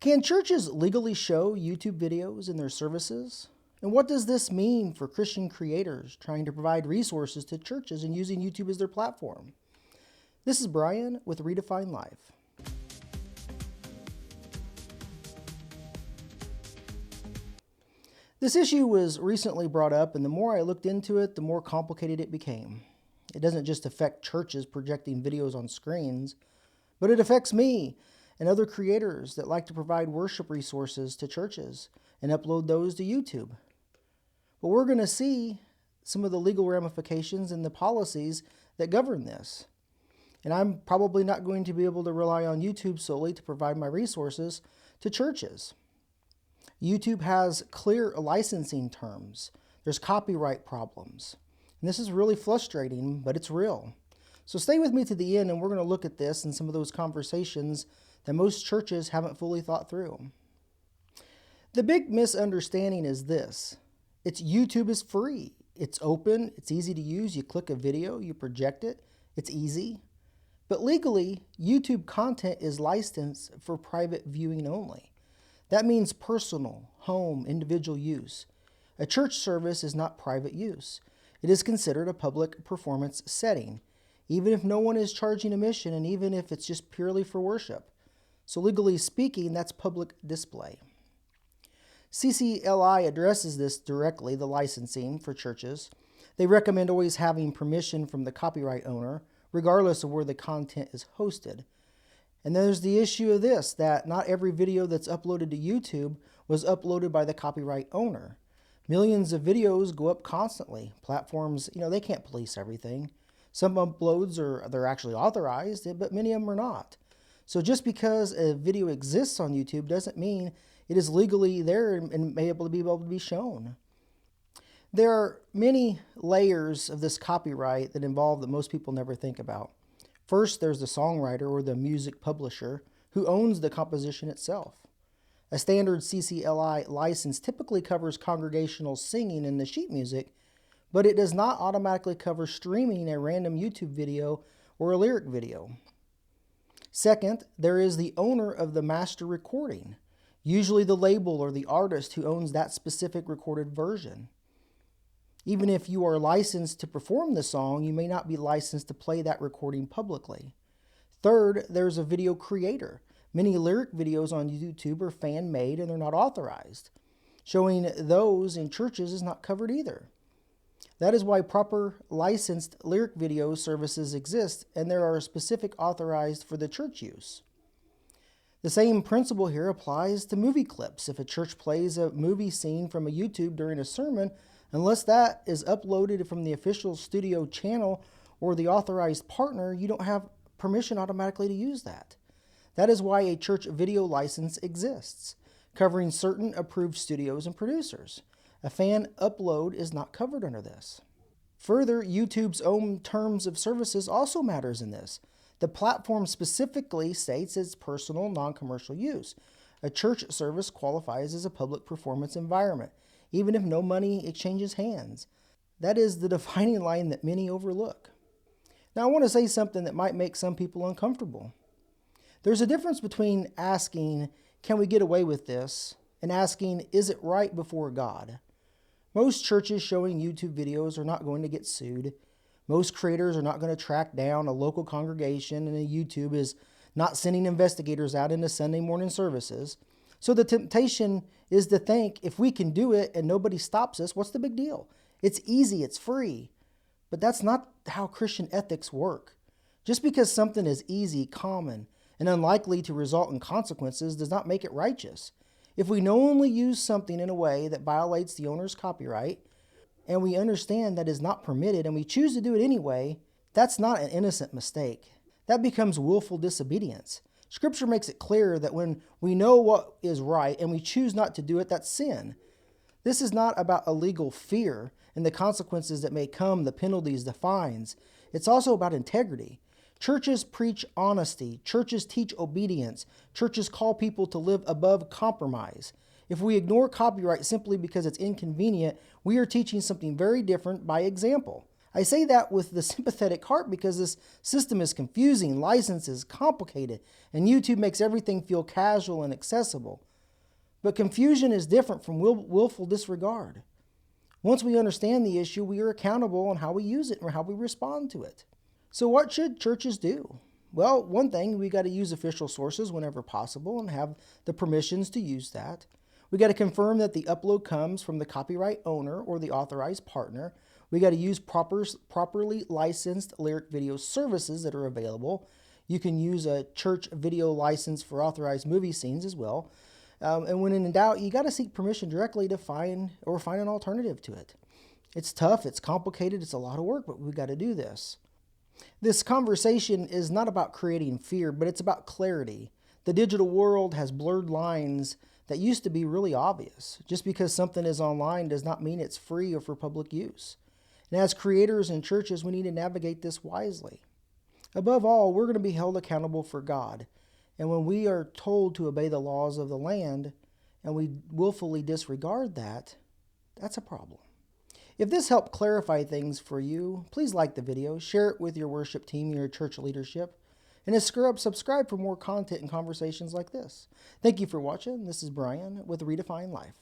Can churches legally show YouTube videos in their services? And what does this mean for Christian creators trying to provide resources to churches and using YouTube as their platform? This is Brian with Redefined Life. This issue was recently brought up, and the more I looked into it, the more complicated it became. It doesn't just affect churches projecting videos on screens, but it affects me and other creators that like to provide worship resources to churches and upload those to YouTube. But we're going to see some of the legal ramifications and the policies that govern this. And I'm probably not going to be able to rely on YouTube solely to provide my resources to churches. YouTube has clear licensing terms. There's copyright problems. And this is really frustrating, but it's real. So stay with me to the end, and we're going to look at this and some of those conversations that most churches haven't fully thought through. The big misunderstanding is this. YouTube is free. It's open. It's easy to use. You click a video, you project it. It's easy. But legally, YouTube content is licensed for private viewing only. That means personal, home, individual use. A church service is not private use. It is considered a public performance setting, even if no one is charging admission and even if it's just purely for worship. So legally speaking, that's public display. CCLI addresses this directly, the licensing for churches. They recommend always having permission from the copyright owner, regardless of where the content is hosted. And there's the issue of this, that not every video that's uploaded to YouTube was uploaded by the copyright owner. Millions of videos go up constantly. Platforms, they can't police everything. Some uploads they're actually authorized, but many of them are not. So just because a video exists on YouTube doesn't mean it is legally there and may be able to be shown. There are many layers of this copyright that most people never think about. First, there's the songwriter or the music publisher who owns the composition itself. A standard CCLI license typically covers congregational singing and the sheet music, but it does not automatically cover streaming a random YouTube video or a lyric video. Second, there is the owner of the master recording, usually the label or the artist who owns that specific recorded version. Even if you are licensed to perform the song, you may not be licensed to play that recording publicly. Third, there's a video creator. Many lyric videos on YouTube are fan-made and they're not authorized. Showing those in churches is not covered either. That is why proper licensed lyric video services exist, and there are specific authorized for the church use. The same principle here applies to movie clips. If a church plays a movie scene from a YouTube during a sermon, unless that is uploaded from the official studio channel or the authorized partner, you don't have permission automatically to use that. That is why a church video license exists, covering certain approved studios and producers. A fan upload is not covered under this. Further, YouTube's own terms of services also matters in this. The platform specifically states it's personal, non-commercial use. A church service qualifies as a public performance environment, even if no money exchanges hands. That is the defining line that many overlook. Now, I want to say something that might make some people uncomfortable. There's a difference between asking, can we get away with this, and asking, is it right before God? Most churches showing YouTube videos are not going to get sued. Most creators are not going to track down a local congregation, and YouTube is not sending investigators out into Sunday morning services. So the temptation is to think, if we can do it and nobody stops us, what's the big deal? It's easy, it's free. But that's not how Christian ethics work. Just because something is easy, common, and unlikely to result in consequences does not make it righteous. If we knowingly use something in a way that violates the owner's copyright, and we understand that is not permitted, and we choose to do it anyway, that's not an innocent mistake. That becomes willful disobedience. Scripture makes it clear that when we know what is right and we choose not to do it, that's sin. This is not about illegal fear and the consequences that may come, the penalties, the fines. It's also about integrity. Churches preach honesty. Churches teach obedience. Churches call people to live above compromise. If we ignore copyright simply because it's inconvenient, we are teaching something very different by example. I say that with the sympathetic heart because this system is confusing, license is complicated, and YouTube makes everything feel casual and accessible. But confusion is different from willful disregard. Once we understand the issue, we are accountable on how we use it or how we respond to it. So what should churches do? Well, one thing, we got to use official sources whenever possible and have the permissions to use that. We got to confirm that the upload comes from the copyright owner or the authorized partner. We got to use properly licensed lyric video services that are available. You can use a church video license for authorized movie scenes as well. And when in doubt, you got to seek permission directly to find an alternative to it. It's tough, it's complicated, it's a lot of work, but we got to do this. This conversation is not about creating fear, but it's about clarity. The digital world has blurred lines that used to be really obvious. Just because something is online does not mean it's free or for public use. And as creators and churches, we need to navigate this wisely. Above all, we're going to be held accountable for God. And when we are told to obey the laws of the land and we willfully disregard that, that's a problem. If this helped clarify things for you, please like the video, share it with your worship team, your church leadership, and subscribe for more content and conversations like this. Thank you for watching. This is Brian with Redefined Life.